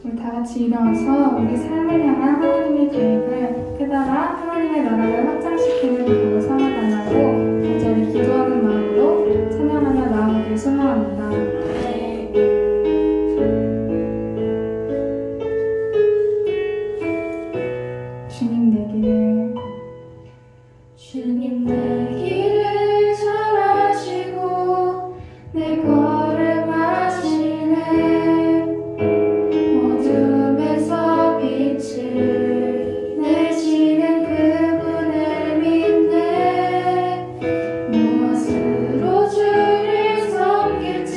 우리 다 같이 일어나서 우리 삶을 향한 하나님의 계획을 깨달아 하나님의 나라를 확장시키는 도구로 삼아달라고 간절히 기도하는 마음으로 찬양하며 나아가길 소망합니다. 주님 내 길을 잘 아시고 내 걸음 아시네. 어둠에서 빛을 내시는 그분을 믿네. 무엇으로 주를 섬길지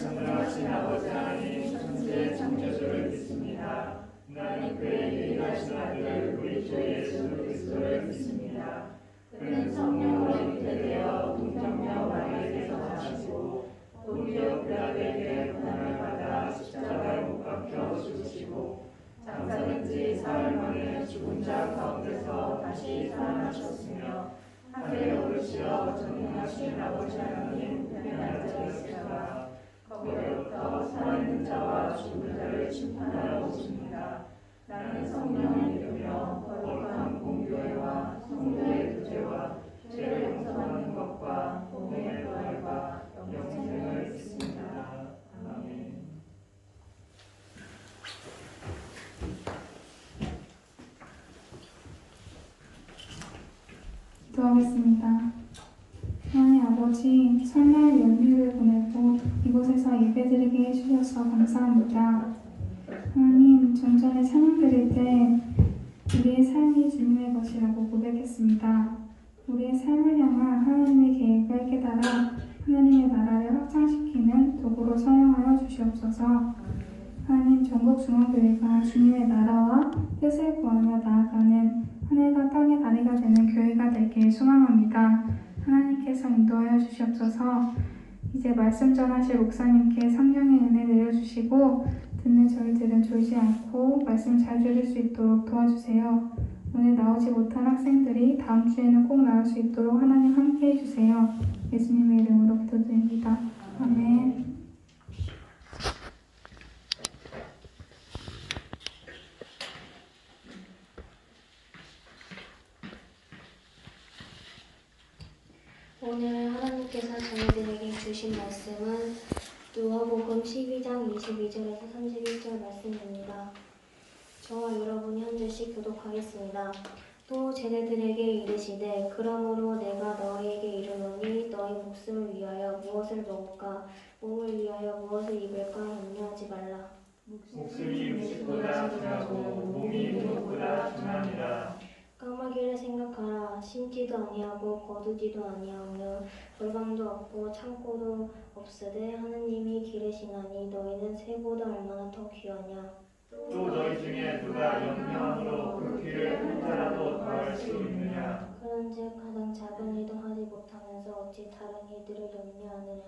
전능하신 아버지 하나님 천지의 창조주를 믿습니다. 나는 그의 유일하신 아들 우리 주 예수 그리스도를 믿습니다. 그는 성령으로 잉태되어 동정녀 마리아에게서 나시고 본디오 빌라도에게 고난을 받아 십자가에 못 박혀 죽으시고 장사된 지 사흘 만에 죽은 자 가운데서 다시 살아나셨으며 하늘에 오르시어 전능하신 아버지 하나님 우편에 앉아 계시다가 거기로부터 살아있는 자와 죽은 자를 심판하러 오십니다. 나는 성령을 믿으며 거룩한 공교회와 성도의 교제와 죄를 용서받는 것과 복음의 부활과 영생을 믿습니다. 아멘. 기도하겠습니다. 하나님 아버지, 설날 연휴를 보내고 이곳에서 예배드리게 해주셔서 감사합니다. 하나님, 좀 전에 찬양 드릴 때 우리의 삶이 주님의 것이라고 고백했습니다. 우리의 삶을 향한 하나님의 계획을 깨달아 하나님의 나라를 확장시키는 도구로 사용하여 주시옵소서. 하나님, 전국중앙교회가 주님의 나라와 뜻을 구하며 나아가는 하늘과 땅의 다리가 되는 교회가 되길 소망합니다. 하나님께서 인도하여 주시옵소서. 이제 말씀 전하실 목사님께 성령의 은혜 내려주시고 듣는 저희들은 졸지 않고 말씀 잘 들을 수 있도록 도와주세요. 오늘 나오지 못한 학생들이 다음 주에는 꼭 나올 수 있도록 하나님 함께 해주세요. 예수님의 이름으로 기도드립니다. 아멘. 오늘 하나님께서 저희들에게 주신 말씀은 누가복음 12장 22절에서 31절 말씀입니다. 저와 여러분이 한 절씩 교독하겠습니다. 또 쟤네들에게 이르시되 그러므로 내가 너희에게 이르노니 너희 목숨을 위하여 무엇을 먹을까 몸을 위하여 무엇을 입을까 염려하지 말라. 목숨이 음식보다 중하고 몸이 무엇보다 중하니라. 까마귀를 생각하라. 심지도 아니하고 거두지도 아니하며 벌방도 없고 창고도 없으되 하느님이 기르시나니 너희는 새보다 얼마나 더 귀하냐. 또 너희 중에 누가 염려함으로 그 귀를 한자라도 더할 수 있느냐. 그런즉 가장 작은 일도 하지 못하면서 어찌 다른 일들을 염려하느냐.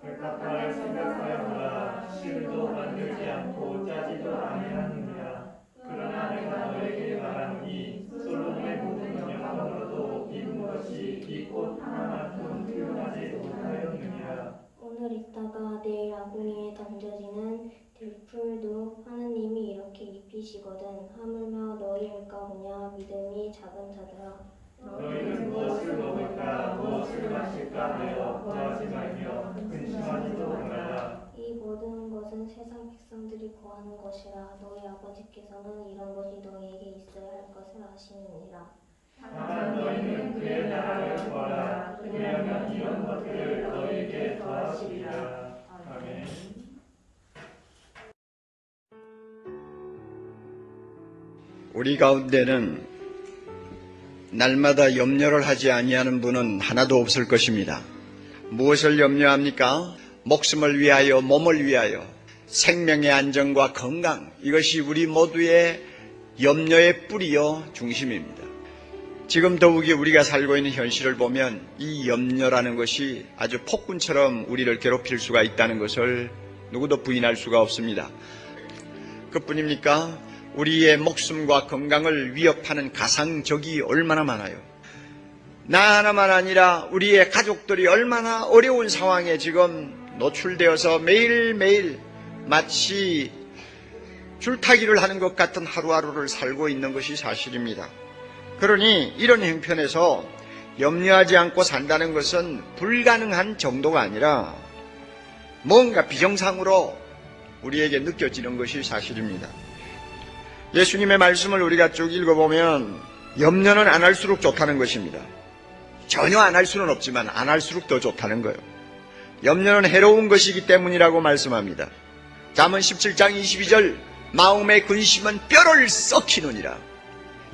백합화를 생각하여 보라. 실도 만들지 않고 짜지도 아니하느냐. 그러나 내가 너에게 말하노니 솔로몬의 모든 영광으로도 이룬 것이 이 꽃 하나만큼 표현하지 못하였느냐. 오늘 있다가 내일 아궁이에 던져지는 들풀도 하느님이 이렇게 입히시거든. 하물며 너희일까 보냐. 믿음이 작은 자들아. 너희는 무엇을 먹을까 무엇을 마실까 하여 구하지 말며 근심하지도 말라. 이 모든 것은 세상 백성들이 구하는 것이라. 너희 아버지께서는 이런 것이 너희에게 있어야 할 것을 아시느니라. 다만 너희는 그의 나라를 구하라. 그리하면 이런 것들을 너희에게 더하시리라. 아멘. 우리 가운데는 날마다 염려를 하지 아니하는 분은 하나도 없을 것입니다. 무엇을 염려합니까? 목숨을 위하여, 몸을 위하여, 생명의 안정과 건강, 이것이 우리 모두의 염려의 뿌리요 중심입니다. 지금 더욱이 우리가 살고 있는 현실을 보면 이 염려라는 것이 아주 폭군처럼 우리를 괴롭힐 수가 있다는 것을 누구도 부인할 수가 없습니다. 그뿐입니까? 우리의 목숨과 건강을 위협하는 가상적이 얼마나 많아요. 나 하나만 아니라 우리의 가족들이 얼마나 어려운 상황에 지금 노출되어서 매일매일 마치 줄타기를 하는 것 같은 하루하루를 살고 있는 것이 사실입니다. 그러니 이런 형편에서 염려하지 않고 산다는 것은 불가능한 정도가 아니라 뭔가 비정상으로 우리에게 느껴지는 것이 사실입니다. 예수님의 말씀을 우리가 쭉 읽어보면 염려는 안 할수록 좋다는 것입니다. 전혀 안 할 수는 없지만 안 할수록 더 좋다는 거예요. 염려는 해로운 것이기 때문이라고 말씀합니다. 잠언 17장 22절 마음의 근심은 뼈를 썩히느니라.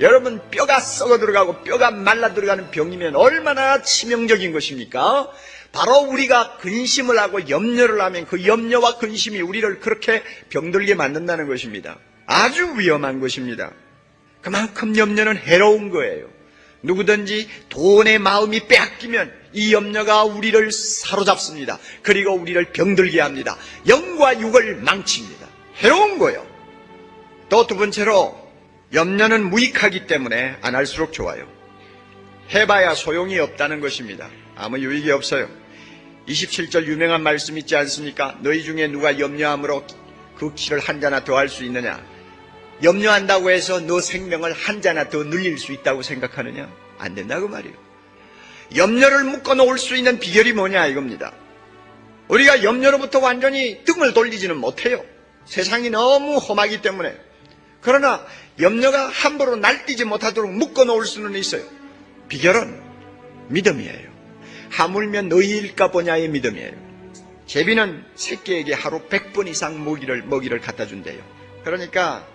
여러분, 뼈가 썩어 들어가고 뼈가 말라 들어가는 병이면 얼마나 치명적인 것입니까? 바로 우리가 근심을 하고 염려를 하면 그 염려와 근심이 우리를 그렇게 병들게 만든다는 것입니다. 아주 위험한 것입니다. 그만큼 염려는 해로운 거예요. 누구든지 돈의 마음이 빼앗기면 이 염려가 우리를 사로잡습니다. 그리고 우리를 병들게 합니다. 영과 육을 망칩니다. 해로운 거예요. 또 두 번째로 염려는 무익하기 때문에 안 할수록 좋아요. 해봐야 소용이 없다는 것입니다. 아무 유익이 없어요. 27절 유명한 말씀 있지 않습니까? 너희 중에 누가 염려함으로 그 키를 한 자나 더 할 수 있느냐? 염려한다고 해서 너 생명을 한 자나 더 늘릴 수 있다고 생각하느냐? 안 된다고 말이에요. 염려를 묶어놓을 수 있는 비결이 뭐냐 이겁니다. 우리가 염려로부터 완전히 등을 돌리지는 못해요. 세상이 너무 험하기 때문에. 그러나 염려가 함부로 날뛰지 못하도록 묶어놓을 수는 있어요. 비결은 믿음이에요. 하물며 너희일까 보냐의 믿음이에요. 제비는 새끼에게 하루 100번 이상 먹이를 갖다 준대요. 그러니까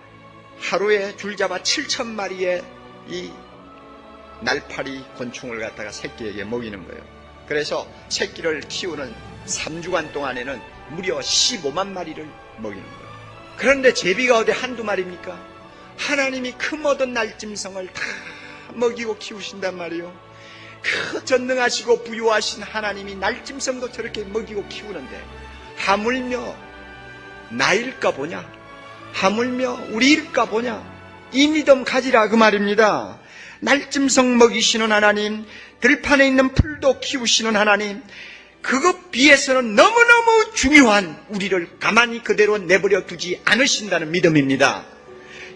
하루에 줄잡아 7,000마리의 이 날파리 곤충을 갖다가 새끼에게 먹이는 거예요. 그래서 새끼를 키우는 3주간 동안에는 무려 15만 마리를 먹이는 거예요. 그런데 제비가 어디 한두 마리입니까? 하나님이 그 모든 날짐승을 다 먹이고 키우신단 말이에요. 그 전능하시고 부유하신 하나님이 날짐승도 저렇게 먹이고 키우는데 하물며 나일까 보냐? 하물며 우리일까 보냐? 이 믿음 가지라 그 말입니다. 날짐승 먹이시는 하나님, 들판에 있는 풀도 키우시는 하나님, 그것 비해서는 너무너무 중요한 우리를 가만히 그대로 내버려 두지 않으신다는 믿음입니다.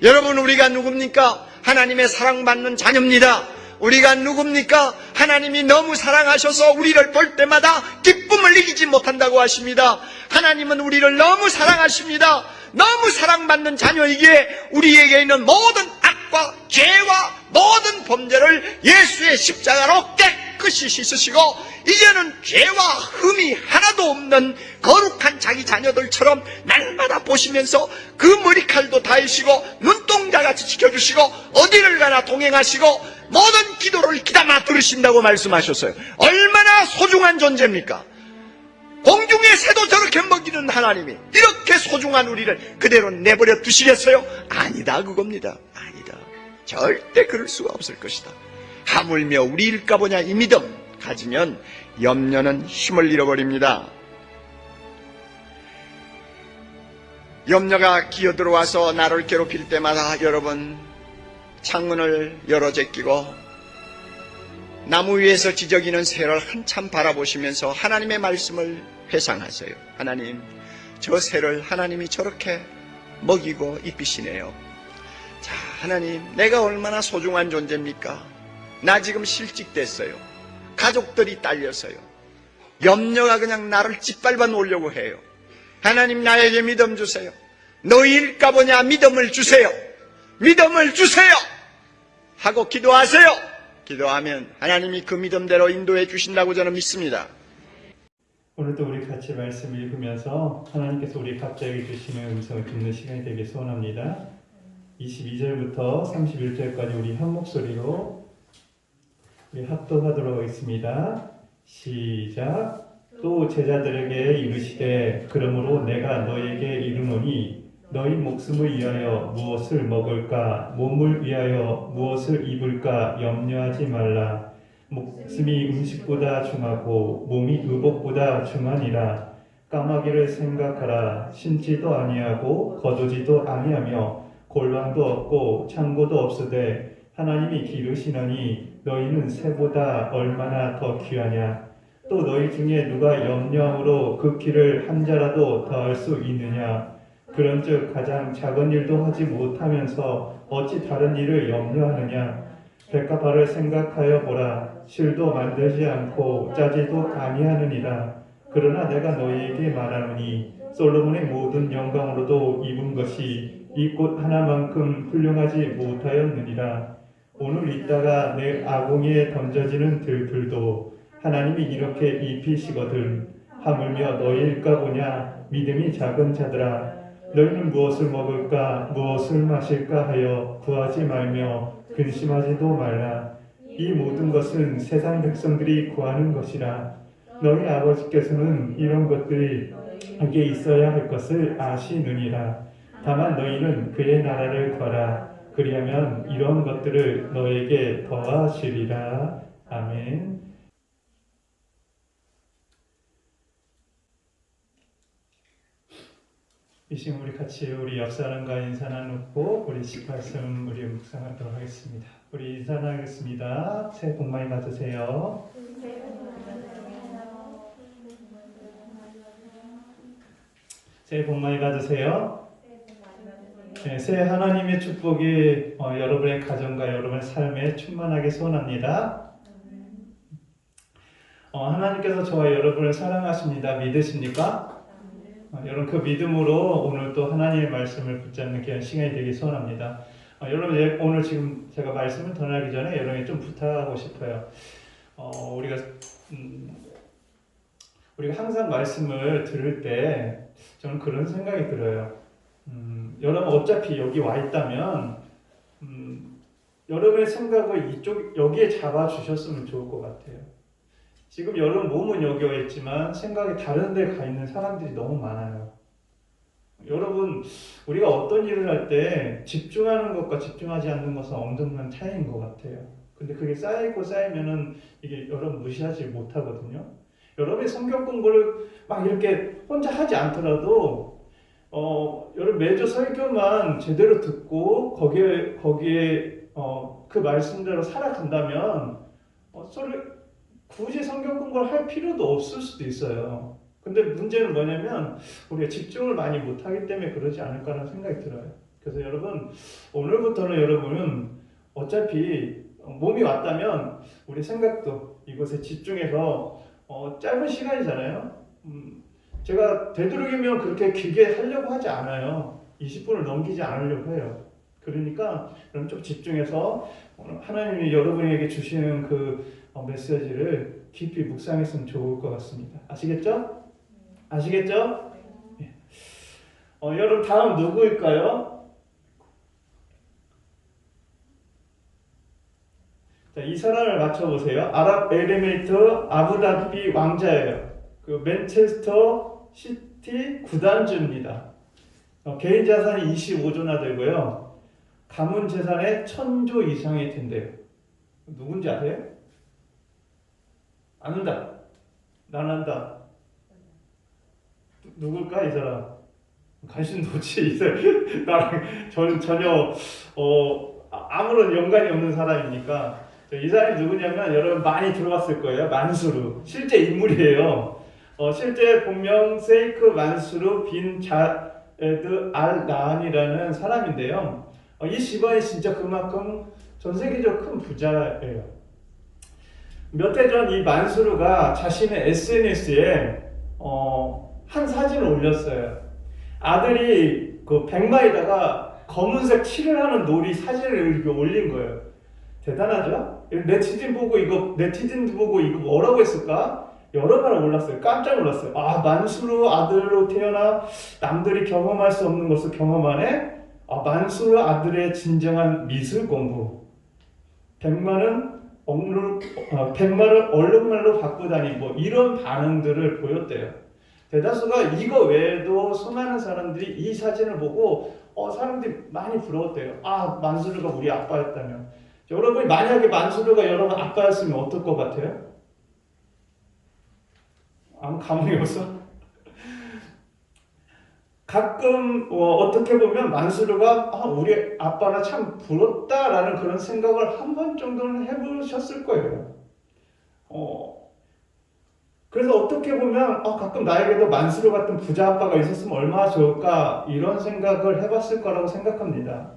여러분, 우리가 누굽니까? 하나님의 사랑받는 자녀입니다. 우리가 누굽니까? 하나님이 너무 사랑하셔서 우리를 볼 때마다 기쁨을 이기지 못한다고 하십니다. 하나님은 우리를 너무 사랑하십니다. 너무 사랑받는 자녀이기에 우리에게 있는 모든 악과 죄와 모든 범죄를 예수의 십자가로 깨끗이 씻으시고 이제는 죄와 흠이 하나도 없는 거룩한 자기 자녀들처럼 날마다 보시면서 그 머리칼도 다이시고 눈동자같이 지켜주시고 어디를 가나 동행하시고 모든 기도를 귀담아 들으신다고 말씀하셨어요. 얼마나 소중한 존재입니까? 공중의 새도 저렇게 먹이는 하나님이 이렇게 소중한 우리를 그대로 내버려 두시겠어요? 아니다 그겁니다. 아니다. 절대 그럴 수가 없을 것이다. 하물며 우리일까 보냐 이 믿음 가지면 염려는 힘을 잃어버립니다. 염려가 기어들어와서 나를 괴롭힐 때마다 여러분 창문을 열어 제끼고 나무 위에서 지저귀는 새를 한참 바라보시면서 하나님의 말씀을 회상하세요. 하나님, 저 새를 하나님이 저렇게 먹이고 입히시네요. 자, 하나님, 내가 얼마나 소중한 존재입니까? 나 지금 실직됐어요. 가족들이 딸려서요. 염려가 그냥 나를 짓밟아 놓으려고 해요. 하나님, 나에게 믿음 주세요. 너희일까 보냐 믿음을 주세요. 믿음을 주세요. 하고 기도하세요. 기도하면 하나님이 그 믿음대로 인도해 주신다고 저는 믿습니다. 오늘도 우리 같이 말씀 읽으면서 하나님께서 우리 각자에게 주시는 음성을 듣는 시간이 되길 소원합니다. 22절부터 31절까지 우리 한 목소리로 우리 합독하도록 하겠습니다. 시작. 또 제자들에게 이르시되 그러므로 내가 너에게 이르노니 너희 목숨을 위하여 무엇을 먹을까 몸을 위하여 무엇을 입을까 염려하지 말라. 목숨이 음식보다 중하고 몸이 의복보다 중하니라. 까마귀를 생각하라. 심지도 아니하고 거두지도 아니하며 골방도 없고 창고도 없으되 하나님이 기르시나니 너희는 새보다 얼마나 더 귀하냐. 또 너희 중에 누가 염려함으로 그 키를 한 자라도 더할 수 있느냐. 그런즉 가장 작은 일도 하지 못하면서 어찌 다른 일을 염려하느냐. 백합화를 생각하여 보라. 실도 만들지 않고 짜지도 아니하느니라. 그러나 내가 너희에게 말하노니 솔로몬의 모든 영광으로도 입은 것이 이 꽃 하나만큼 훌륭하지 못하였느니라. 오늘 있다가 내 아궁이에 던져지는 들들도 하나님이 이렇게 입히시거든. 하물며 너희일까 보냐 믿음이 작은 자들아. 너희는 무엇을 먹을까 무엇을 마실까 하여 구하지 말며 근심하지도 말라. 이 모든 것은 세상 백성들이 구하는 것이라. 너희 아버지께서는 이런 것들이 내게 있어야 할 것을 아시느니라. 다만 너희는 그의 나라를 구하라. 그리하면 이런 것들을 너에게 더하시리라. 아멘. 이 시간 우리 같이 우리 옆 사람과 인사 나누고 우리 말씀 우리 묵상하도록 하겠습니다. 우리 인사 나누겠습니다. 새해 복 많이 받으세요. 새해 복 많이 받으세요. 네, 새해 하나님의 축복이 여러분의 가정과 여러분의 삶에 충만하게 소원합니다. 하나님께서 저와 여러분을 사랑하십니다. 믿으십니까? 여러분 그 믿음으로 오늘 또 하나님의 말씀을 붙잡는 귀한 시간이 되기 소원합니다. 여러분 오늘 지금 제가 말씀을 전하기 전에 여러분이 좀 부탁하고 싶어요. 우리가 항상 말씀을 들을 때 저는 그런 생각이 들어요. 여러분 어차피 여기 와 있다면 여러분의 생각을 여기에 잡아 주셨으면 좋을 것 같아요. 지금 여러분 몸은 여기 와 있지만 생각이 다른 데 가 있는 사람들이 너무 많아요. 여러분 우리가 어떤 일을 할 때 집중하는 것과 집중하지 않는 것은 엄청난 차이인 것 같아요. 근데 그게 쌓이면은 이게 여러분 무시하지 못하거든요. 여러분이 성경 공부를 막 이렇게 혼자 하지 않더라도 여러분 매주 설교만 제대로 듣고 거기에 그 말씀대로 살아간다면 굳이 성경 공부를 할 필요도 없을 수도 있어요. 근데 문제는 뭐냐면 우리가 집중을 많이 못하기 때문에 그러지 않을까라는 생각이 들어요. 그래서 여러분 오늘부터는 여러분은 어차피 몸이 왔다면 우리 생각도 이곳에 집중해서 짧은 시간이잖아요. 제가 되도록이면 그렇게 길게 하려고 하지 않아요. 20분을 넘기지 않으려고 해요. 그러니까 여러분 좀 집중해서 하나님이 여러분에게 주시는 그 메시지를 깊이 묵상했으면 좋을 것 같습니다. 아시겠죠? 아시겠죠? 예. 여러분 다음 누구일까요? 자, 이 사람을 맞춰보세요. 아랍에미리트 아부다비 왕자예요. 그 맨체스터 시티 구단주입니다. 개인 자산이 25조나 되고요. 가문 재산의 1000조 이상이 된대요. 누군지 아세요? 안 한다. 난 안다. 누굴까 이 사람? 관심 놓지 이 사람. 나랑 저는 전혀 아무런 연관이 없는 사람이니까. 이 사람이 누구냐면 여러분 많이 들어봤을 거예요. 만수르. 실제 인물이에요. 실제 본명 세이크 만수르 빈 자에드 알 나한이라는 사람인데요. 이 집안이 진짜 그만큼 전 세계적으로 큰 부자예요. 몇 해 전 이 만수르가 자신의 SNS에 한 사진을 올렸어요. 아들이 그 백마에다가 검은색 칠을 하는 놀이 사진을 이렇게 올린 거예요. 대단하죠? 네티즌 보고 이거 뭐라고 했을까? 여러 번 올랐어요. 깜짝 놀랐어요. 아, 만수르 아들로 태어나 남들이 경험할 수 없는 것을 경험하네? 만수르 아들의 진정한 미술 공부. 백마를 얼룩말로 바꾸다니 뭐 이런 반응들을 보였대요. 대다수가 이거 외에도 수많은 사람들이 이 사진을 보고 사람들이 많이 부러웠대요. 아, 만수르가 우리 아빠였다면. 여러분이 만약에 만수르가 여러분 아빠였으면 어떨 것 같아요? 아무 감흥이 없어? 가끔 어떻게 보면 만수르가 우리 아빠나 참 부럽다라는 그런 생각을 한 번 정도는 해보셨을 거예요. 그래서 어떻게 보면 가끔 나에게도 만수르 같은 부자 아빠가 있었으면 얼마나 좋을까 이런 생각을 해봤을 거라고 생각합니다.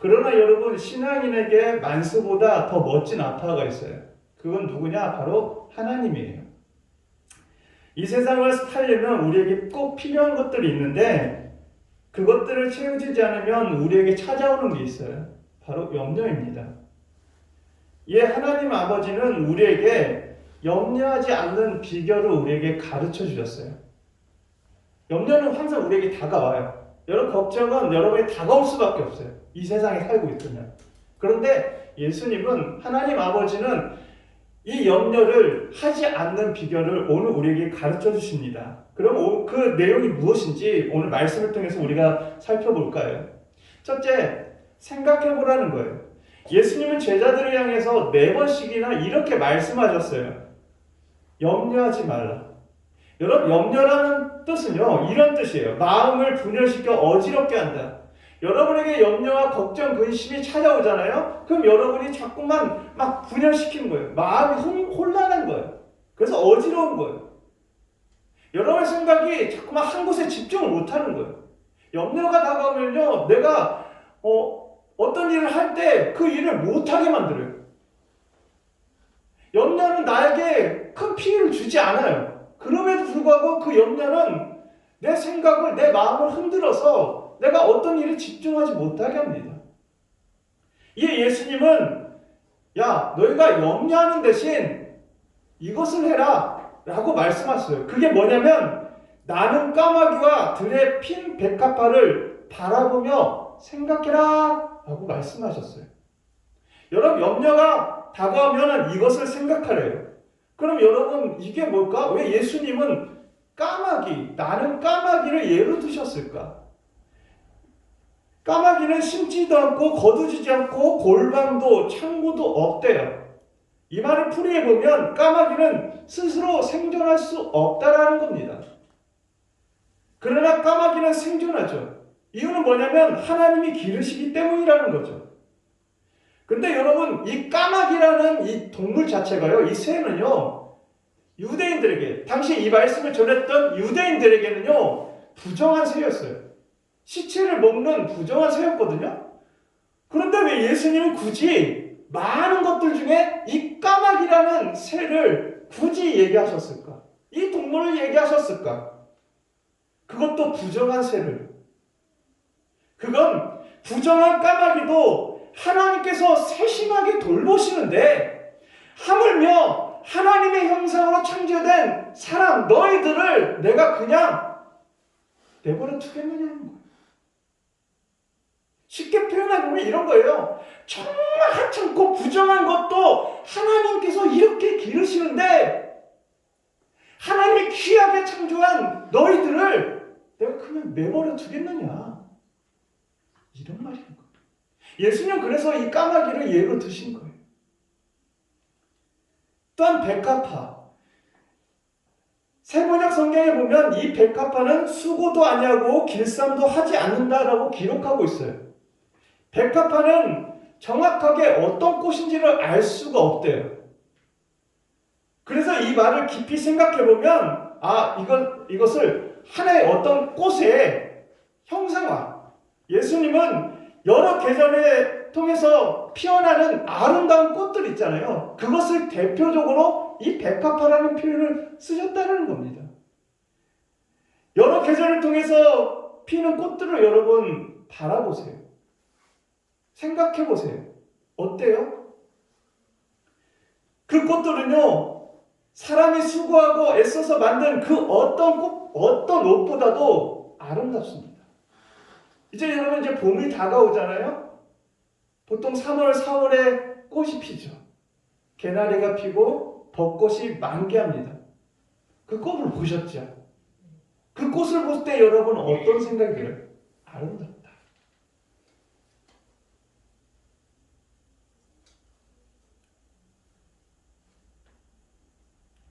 그러나 여러분 신앙인에게 만수보다 더 멋진 아빠가 있어요. 그건 누구냐? 바로 하나님이에요. 이 세상을 살려면 우리에게 꼭 필요한 것들이 있는데 그것들을 채워지지 않으면 우리에게 찾아오는 게 있어요. 바로 염려입니다. 하나님 아버지는 우리에게 염려하지 않는 비결을 우리에게 가르쳐 주셨어요. 염려는 항상 우리에게 다가와요. 여러분 걱정은 여러분에게 다가올 수밖에 없어요. 이 세상에 살고 있으면. 그런데 예수님은 하나님 아버지는 이 염려를 하지 않는 비결을 오늘 우리에게 가르쳐 주십니다. 그럼 그 내용이 무엇인지 오늘 말씀을 통해서 우리가 살펴볼까요? 첫째, 생각해 보라는 거예요. 예수님은 제자들을 향해서 4번씩이나 이렇게 말씀하셨어요. 염려하지 말라. 여러분, 염려라는 뜻은요, 이런 뜻이에요. 마음을 분열시켜 어지럽게 한다. 여러분에게 염려와 걱정, 근심이 찾아오잖아요? 그럼 여러분이 자꾸만 막 분열시키는 거예요. 마음이 혼란한 거예요. 그래서 어지러운 거예요. 여러분의 생각이 자꾸만 한 곳에 집중을 못하는 거예요. 염려가 다가오면요, 내가 어떤 일을 할 때 그 일을 못하게 만들어요. 염려는 나에게 큰 피해를 주지 않아요. 그럼에도 불구하고 그 염려는 내 생각을, 내 마음을 흔들어서 내가 어떤 일에 집중하지 못하게 합니다. 이에 예수님은 야, 너희가 염려하는 대신 이것을 해라 라고 말씀하셨어요. 그게 뭐냐면 나는 까마귀와 들에 핀 백합화를 바라보며 생각해라 라고 말씀하셨어요. 여러분, 염려가 다가오면 이것을 생각하래요. 그럼 여러분, 이게 뭘까? 왜 예수님은 나는 까마귀를 예로 드셨을까? 까마귀는 심지도 않고 거두지지 않고 골방도 창고도 없대요. 이 말을 풀이해보면 까마귀는 스스로 생존할 수 없다라는 겁니다. 그러나 까마귀는 생존하죠. 이유는 뭐냐면 하나님이 기르시기 때문이라는 거죠. 근데 여러분, 이 까마귀라는 이 동물 자체가요, 이 새는요, 유대인들에게, 당시 이 말씀을 전했던 유대인들에게는요, 부정한 새였어요. 시체를 먹는 부정한 새였거든요. 그런데 왜 예수님은 굳이 많은 것들 중에 이 까마귀라는 새를 굳이 얘기하셨을까? 이 동물을 얘기하셨을까? 그것도 부정한 새를. 그건 부정한 까마귀도 하나님께서 세심하게 돌보시는데 하물며 하나님의 형상으로 창조된 사람 너희들을 내가 그냥 내버려 두겠느냐는 거예요. 쉽게 표현하면 이런 거예요. 정말 하찮고 부정한 것도 하나님께서 이렇게 기르시는데 하나님이 귀하게 창조한 너희들을 내가 그냥 내버려 두겠느냐. 이런 말인 거예요. 예수님은 그래서 이 까마귀를 예로 드신 거예요. 또한 백합화. 세번역 성경에 보면 이 백합화는 수고도 아니하고 길쌈도 하지 않는다라고 기록하고 있어요. 백합화는 정확하게 어떤 꽃인지를 알 수가 없대요. 그래서 이 말을 깊이 생각해 보면 이것을 하나의 어떤 꽃의 형상화. 예수님은 여러 계절에 통해서 피어나는 아름다운 꽃들 있잖아요. 그것을 대표적으로 이 백합화라는 표현을 쓰셨다는 겁니다. 여러 계절을 통해서 피는 꽃들을 여러분 바라보세요. 생각해 보세요. 어때요? 그 꽃들은요, 사람이 수고하고 애써서 만든 그 어떤 옷보다도 아름답습니다. 이제 여러분, 이제 봄이 다가오잖아요? 보통 3월, 4월에 꽃이 피죠. 개나리가 피고 벚꽃이 만개합니다. 그 꽃을 보셨죠? 그 꽃을 볼 때 여러분 어떤 생각이 들어요? 아름답다.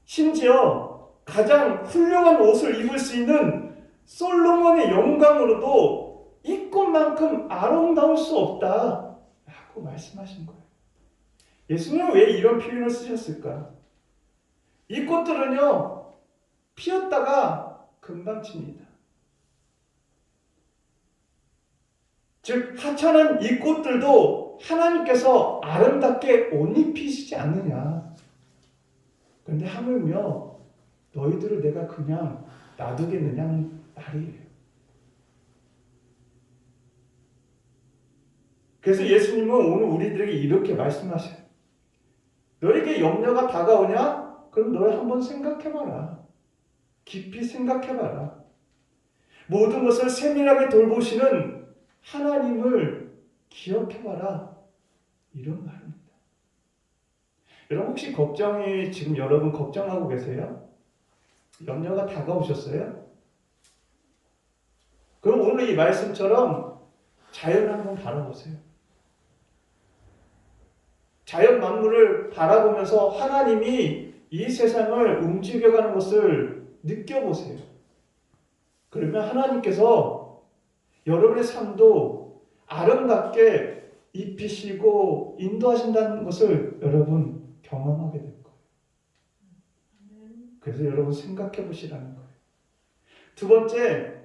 심지어 가장 훌륭한 옷을 입을 수 있는 솔로몬의 영광으로도 이 꽃만큼 아름다울 수 없다 라고 말씀하신 거예요. 예수님은 왜 이런 표현을 쓰셨을까? 이 꽃들은요, 피었다가 금방 칩니다. 즉 하찮은 이 꽃들도 하나님께서 아름답게 옷 입히시지 않느냐. 그런데 하물며 너희들을 내가 그냥 놔두겠느냐는 말이에요. 그래서 예수님은 오늘 우리들에게 이렇게 말씀하셔요. 너에게 염려가 다가오냐? 그럼 너희 한번 생각해봐라. 깊이 생각해봐라. 모든 것을 세밀하게 돌보시는 하나님을 기억해봐라. 이런 말입니다. 여러분 혹시 걱정이 지금 여러분 걱정하고 계세요? 염려가 다가오셨어요? 그럼 오늘 이 말씀처럼 자연을 한번 바라보세요. 자연 만물을 바라보면서 하나님이 이 세상을 움직여가는 것을 느껴보세요. 그러면 하나님께서 여러분의 삶도 아름답게 입히시고 인도하신다는 것을 여러분 경험하게 될 거예요. 그래서 여러분 생각해 보시라는 거예요. 두 번째,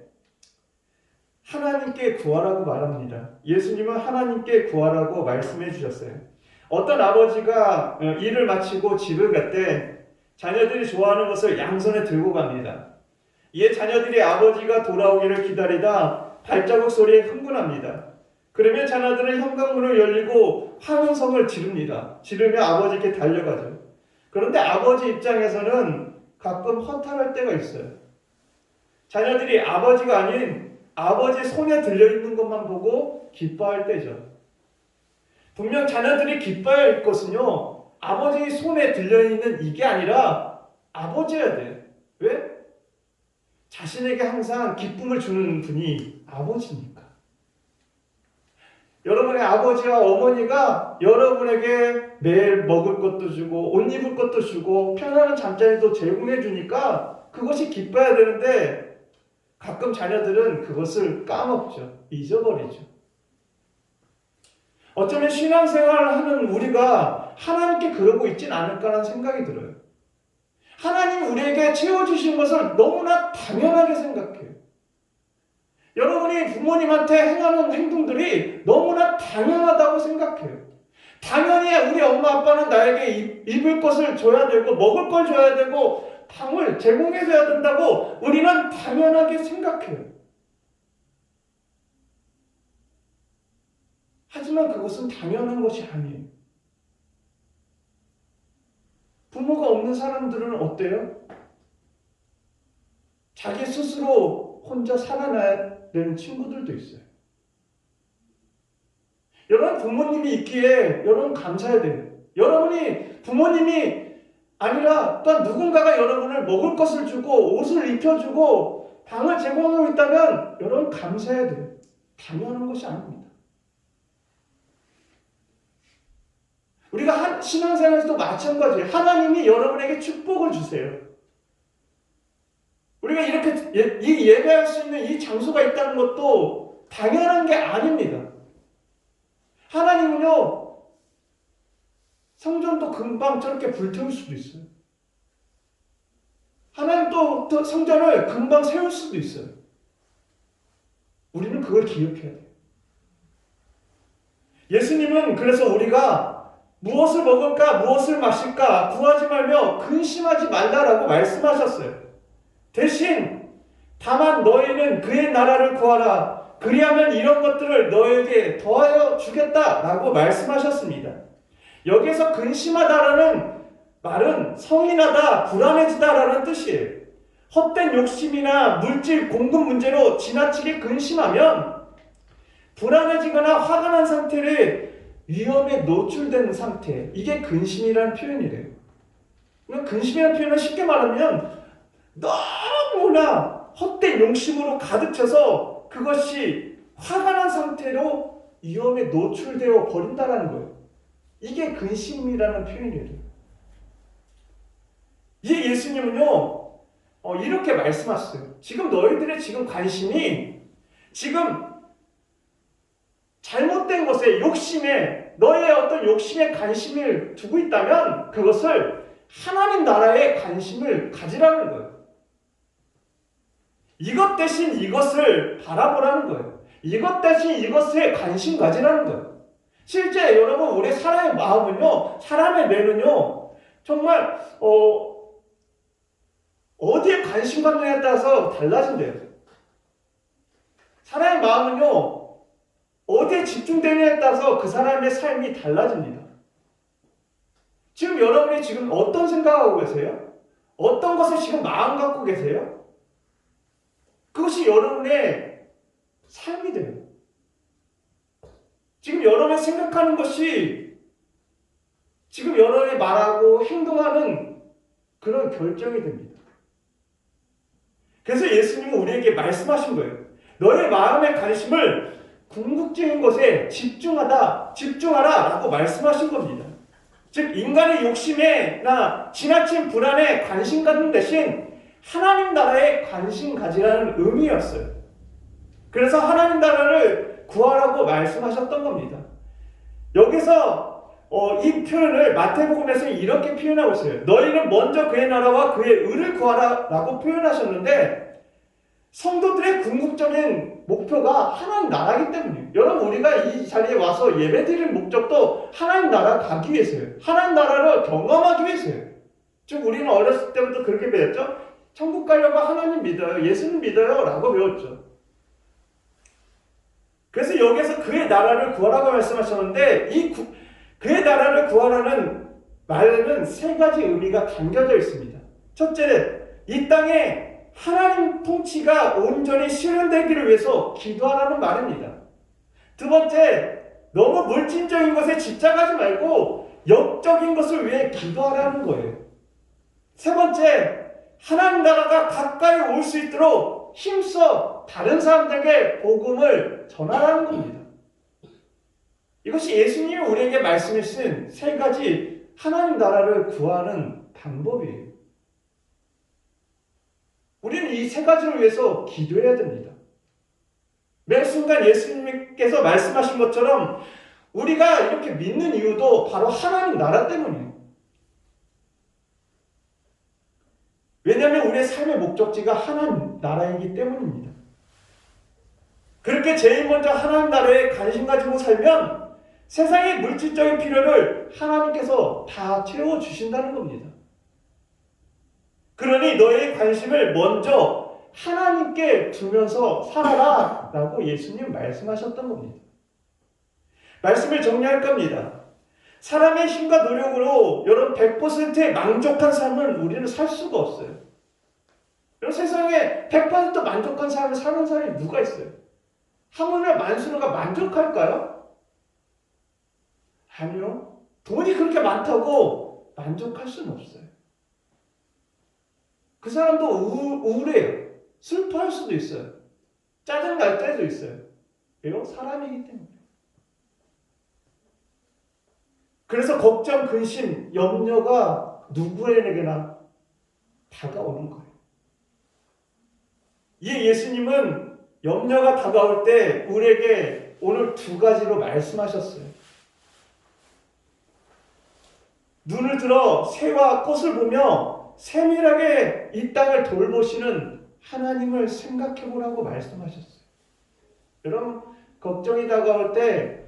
하나님께 구하라고 말합니다. 예수님은 하나님께 구하라고 말씀해 주셨어요. 어떤 아버지가 일을 마치고 집을 갈 때 자녀들이 좋아하는 것을 양손에 들고 갑니다. 이에 자녀들이 아버지가 돌아오기를 기다리다 발자국 소리에 흥분합니다. 그러면 자녀들은 현관문을 열리고 환호성을 지릅니다. 지르며 아버지께 달려가죠. 그런데 아버지 입장에서는 가끔 허탈할 때가 있어요. 자녀들이 아버지가 아닌 아버지 손에 들려있는 것만 보고 기뻐할 때죠. 분명 자녀들이 기뻐해야 할 것은요, 아버지 손에 들려있는 이게 아니라 아버지여야 돼요. 왜? 자신에게 항상 기쁨을 주는 분이 아버지니까. 여러분의 아버지와 어머니가 여러분에게 매일 먹을 것도 주고 옷 입을 것도 주고 편안한 잠자리도 제공해 주니까 그것이 기뻐야 되는데 가끔 자녀들은 그것을 까먹죠. 잊어버리죠. 어쩌면 신앙생활을 하는 우리가 하나님께 그러고 있진 않을까라는 생각이 들어요. 하나님이 우리에게 채워주신 것을 너무나 당연하게 생각해요. 여러분이 부모님한테 행하는 행동들이 너무나 당연하다고 생각해요. 당연히 우리 엄마 아빠는 나에게 입을 것을 줘야 되고 먹을 걸 줘야 되고 방을 제공해줘야 된다고 우리는 당연하게 생각해요. 하지만 그것은 당연한 것이 아니에요. 부모가 없는 사람들은 어때요? 자기 스스로 혼자 살아나야 되는 친구들도 있어요. 여러분 부모님이 있기에 여러분 감사해야 돼요. 여러분이 부모님이 아니라 또 누군가가 여러분을 먹을 것을 주고 옷을 입혀주고 방을 제공하고 있다면 여러분 감사해야 돼요. 당연한 것이 아닙니다. 우리가 신앙생활에서도 마찬가지예요. 하나님이 여러분에게 축복을 주세요. 우리가 이렇게 예배할 수 있는 이 장소가 있다는 것도 당연한 게 아닙니다. 하나님은요, 성전도 금방 저렇게 불태울 수도 있어요. 하나님 또 성전을 금방 세울 수도 있어요. 우리는 그걸 기억해야 돼요. 예수님은 그래서 우리가 무엇을 먹을까, 무엇을 마실까 구하지 말며 근심하지 말라라고 말씀하셨어요. 대신 다만 너희는 그의 나라를 구하라. 그리하면 이런 것들을 너에게 더하여 주겠다라고 말씀하셨습니다. 여기서 근심하다라는 말은 성인하다, 불안해지다라는 뜻이에요. 헛된 욕심이나 물질 공급 문제로 지나치게 근심하면 불안해지거나 화가 난 상태를 위험에 노출되는 상태, 이게 근심이라는 표현이래요. 근심이라는 표현은 쉽게 말하면 너무나 헛된 욕심으로 가득 차서 그것이 화가 난 상태로 위험에 노출되어 버린다는 거예요. 이게 근심이라는 표현이래요. 이 예수님은요, 이렇게 말씀하셨어요. 지금 너희들의 지금 관심이 지금 잘못된 것에 욕심에 너의 어떤 욕심에 관심을 두고 있다면 그것을 하나님 나라에 관심을 가지라는 거예요. 이것 대신 이것을 바라보라는 거예요. 이것 대신 이것에 관심 가지라는 거예요. 실제 여러분 우리 사람의 마음은요, 사람의 뇌는요, 정말 어디에 관심 갖느냐에 따라서 달라진대요. 사람의 마음은요, 어디에 집중되느냐에 따라서 그 사람의 삶이 달라집니다. 지금 여러분이 지금 어떤 생각하고 계세요? 어떤 것을 지금 마음 갖고 계세요? 그것이 여러분의 삶이 돼요. 지금 여러분이 생각하는 것이 지금 여러분이 말하고 행동하는 그런 결정이 됩니다. 그래서 예수님은 우리에게 말씀하신 거예요. 너의 마음의 관심을 궁극적인 것에 집중하라 라고 말씀하신 겁니다. 즉 인간의 욕심에나 지나친 불안에 관심 갖는 대신 하나님 나라에 관심 가지라는 의미였어요. 그래서 하나님 나라를 구하라고 말씀하셨던 겁니다. 여기서 이 표현을 마태복음에서 이렇게 표현하고 있어요. 너희는 먼저 그의 나라와 그의 의를 구하라 라고 표현하셨는데 성도들의 궁극적인 목표가 하나님 나라이기 때문이에요. 여러분 우리가 이 자리에 와서 예배드리는 목적도 하나님 나라 가기 위해서예요. 하나님 나라를 경험하기 위해서예요. 즉 우리는 어렸을 때부터 그렇게 배웠죠. 천국 가려고 하나님 믿어요. 예수님 믿어요 라고 배웠죠. 그래서 여기서 그의 나라를 구하라고 말씀하셨는데 그의 나라를 구하라는 말에는 세 가지 의미가 담겨져 있습니다. 첫째는 이 땅에 하나님 통치가 온전히 실현되기를 위해서 기도하라는 말입니다. 두 번째, 너무 물질적인 것에 집착하지 말고 영적인 것을 위해 기도하라는 거예요. 세 번째, 하나님 나라가 가까이 올 수 있도록 힘써 다른 사람들에게 복음을 전하라는 겁니다. 이것이 예수님이 우리에게 말씀하신 세 가지 하나님 나라를 구하는 방법이에요. 우리는 이 세 가지를 위해서 기도해야 됩니다. 매 순간 예수님께서 말씀하신 것처럼 우리가 이렇게 믿는 이유도 바로 하나님 나라 때문이에요. 왜냐하면 우리의 삶의 목적지가 하나님 나라이기 때문입니다. 그렇게 제일 먼저 하나님 나라에 관심 가지고 살면 세상의 물질적인 필요를 하나님께서 다 채워주신다는 겁니다. 그러니 너의 관심을 먼저 하나님께 두면서 살아라 라고 예수님 말씀하셨던 겁니다. 말씀을 정리할 겁니다. 사람의 힘과 노력으로 여러분 100%의 만족한 삶을 우리는 살 수가 없어요. 여러분 세상에 100% 만족한 삶을 사는 사람이 누가 있어요? 하물며 만수르가 만족할까요? 아니요. 돈이 그렇게 많다고 만족할 수는 없어요. 그 사람도 우울해요. 슬퍼할 수도 있어요. 짜증날 때도 있어요. 왜요? 사람이기 때문에. 그래서 걱정, 근심, 염려가 누구에게나 다가오는 거예요. 이 예수님은 염려가 다가올 때 우리에게 오늘 두 가지로 말씀하셨어요. 눈을 들어 새와 꽃을 보며 세밀하게 이 땅을 돌보시는 하나님을 생각해 보라고 말씀하셨어요. 여러분, 걱정이 다가올 때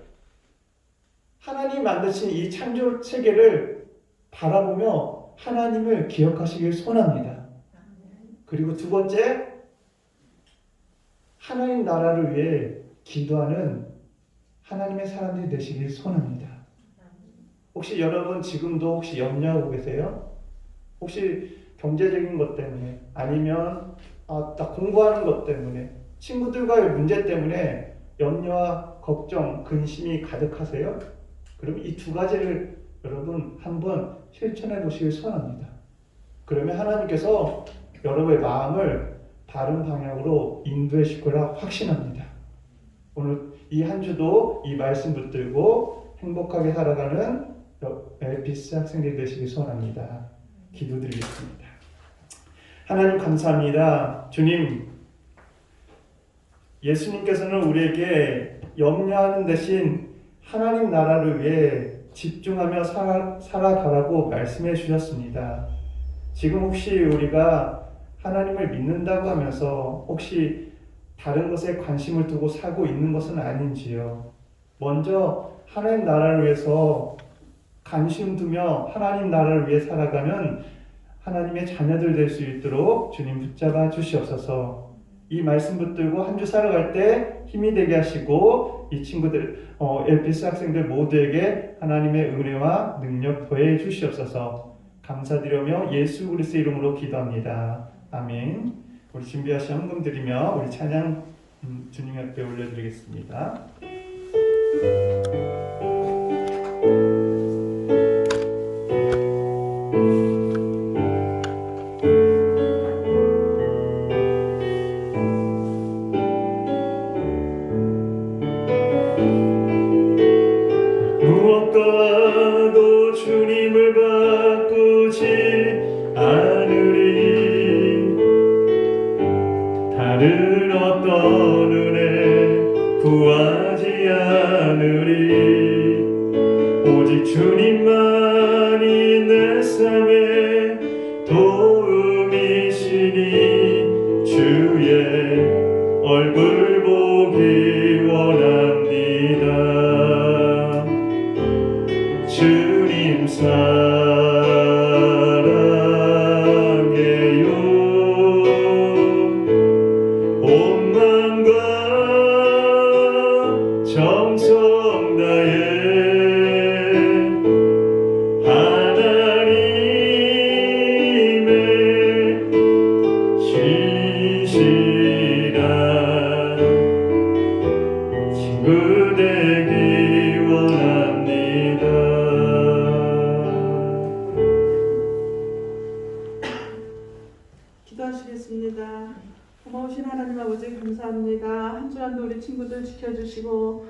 하나님 만드신 이 창조 세계를 바라보며 하나님을 기억하시길 소원합니다. 그리고 두 번째, 하나님 나라를 위해 기도하는 하나님의 사람들이 되시길 소원합니다. 혹시 여러분 지금도 혹시 염려하고 계세요? 혹시 경제적인 것 때문에 아니면 나 공부하는 것 때문에 친구들과의 문제 때문에 염려와 걱정, 근심이 가득하세요? 그럼 이 두 가지를 여러분 한번 실천해 보시길 소원합니다. 그러면 하나님께서 여러분의 마음을 바른 방향으로 인도해 주실 거라 확신합니다. 오늘 이 한 주도 이 말씀 붙들고 행복하게 살아가는 엘피스 학생들이 되시길 소원합니다. 기도드리겠습니다. 하나님 감사합니다. 주님, 예수님께서는 우리에게 염려하는 대신 하나님 나라를 위해 집중하며 살아가라고 말씀해 주셨습니다. 지금 혹시 우리가 하나님을 믿는다고 하면서 혹시 다른 것에 관심을 두고 살고 있는 것은 아닌지요. 먼저 하나님 나라를 위해서 관심 두며 하나님 나라를 위해 살아가면 하나님의 자녀들 될 수 있도록 주님 붙잡아 주시옵소서. 이 말씀 붙들고 한 주 살아갈 때 힘이 되게 하시고 이 친구들 엘피스 학생들 모두에게 하나님의 은혜와 능력 더해 주시옵소서. 감사드리며 예수 그리스도의 이름으로 기도합니다. 아멘. 우리 준비하신 헌금 드리며 우리 찬양 주님 앞에 올려드리겠습니다. 얼굴 보기 원합니다. 주님 사랑해요. 온 마음과 정성 다해 하나님의 신실한 친구 되기 원합니다. 기도하시겠습니다. 고마우신 하나님 아버지 감사합니다. 한 주간도 우리 친구들 지켜주시고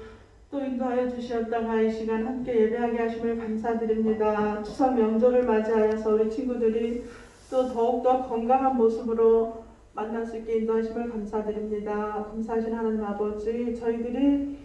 또 인도하여 주시었다가 이 시간 함께 예배하게 하심을 감사드립니다. 추석 명절을 맞이하여서 우리 친구들이 또 더욱더 건강한 모습으로 만날 수 있게 인도하심을 감사드립니다. 감사하신 하나님 아버지, 저희들이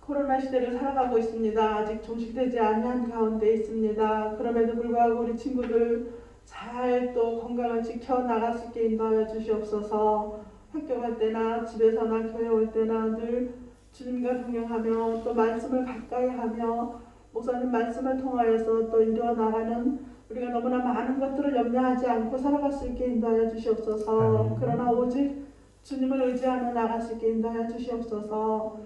코로나 시대를 살아가고 있습니다. 아직 종식되지 아니한 가운데 있습니다. 그럼에도 불구하고 우리 친구들 잘 또 건강을 지켜나갈 수 있게 인도하여 주시옵소서. 학교 갈 때나 집에서나 교회 올 때나 늘 주님과 동행하며 또 말씀을 가까이 하며 목사님 말씀을 통하여서 또 이루어 나가는 우리가 너무나 많은 것들을 염려하지 않고 살아갈 수 있게 인도하여 주시옵소서. 그러나 오직 주님을 의지하며 나갈 수 있게 인도하여 주시옵소서.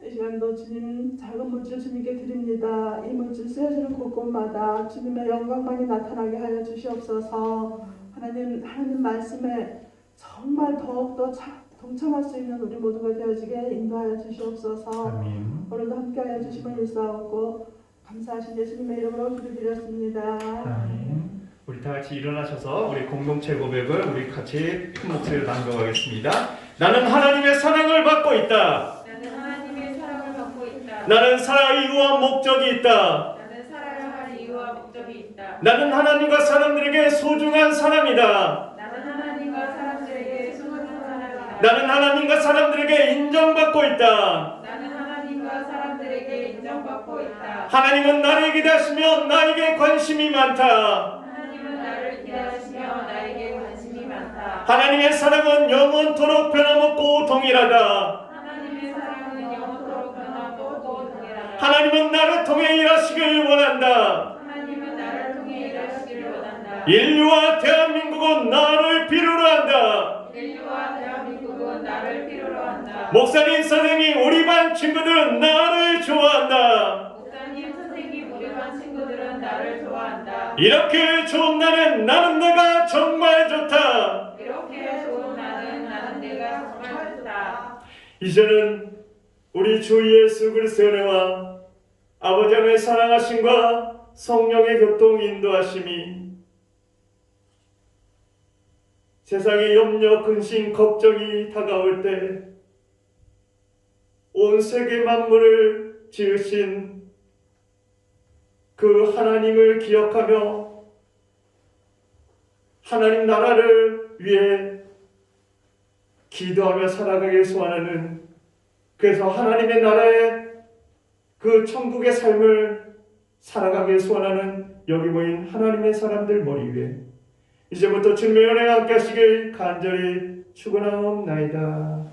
이 시간도 주님 작은 물질 주님께 드립니다. 이 물질 쓰여지는 곳곳마다 주님의 영광만이 나타나게 하여 주시옵소서. 하나님 말씀에 정말 더욱더 동참할 수 있는 우리 모두가 되어지게 인도하여 주시옵소서. 아멘. 오늘도 함께하여 주심을 일사하고 감사하신 예수님의 이름으로 기도드렸습니다. 아멘. 우리 다 같이 일어나셔서 우리 공동체 고백을 우리 같이 큰 목소리로 낭독하겠습니다. 나는 하나님의 사랑을 받고 있다. 나는 하나님의 사랑을 받고 있다. 나는 살아갈 이유와 목적이 있다. 나는 살아야 할 이유와 목적이 있다. 나는 하나님과 사람들에게 소중한 사람이다. 나는 하나님과 사람들에게 소중한 사람이다. 나는 하나님과 사람들에게 인정받고 있다. 나는 하나님과 사람들에게 인정받고 있다. 하나님은 나를 기대하시며 나에게 관심이 많다. 하나님은 나를 기대하시며 나에게 관심이 많다. 하나님의 사랑은 영원토록 변함없고 동일하다. 하나님의 사랑은 영원토록 변함없고 동일하다. 하나님은 나를 통해 일하시길 원한다. 하나님은 나를 통해 일하시기를 원한다. 인류와 대한민국은 나를 필요로 한다. 인류와 대한민국은 나를 필요로 한다. 목사님, 선생님, 우리 반 친구들은 나를 좋아한다. 목사님, 선생님, 우리 반 친구들은 나를 좋아한다. 이렇게 좋은 나는 내가 정말 좋다. 이렇게 좋은 나는 내가 정말 좋다. 이제는 우리 주 예수 그리스도의 은혜와 아버지 하나님의 사랑하심과 성령의 교통 인도하심이 세상의 염려, 근심, 걱정이 다가올 때 온 세계 만물을 지으신 그 하나님을 기억하며 하나님 나라를 위해 기도하며 살아가길 소원하는, 그래서 하나님의 나라의 그 천국의 삶을 살아가길 소원하는 여기 모인 하나님의 사람들 머리 위에 이제부터 주님의 은혜와 함께 하시길 간절히 축원하옵나이다.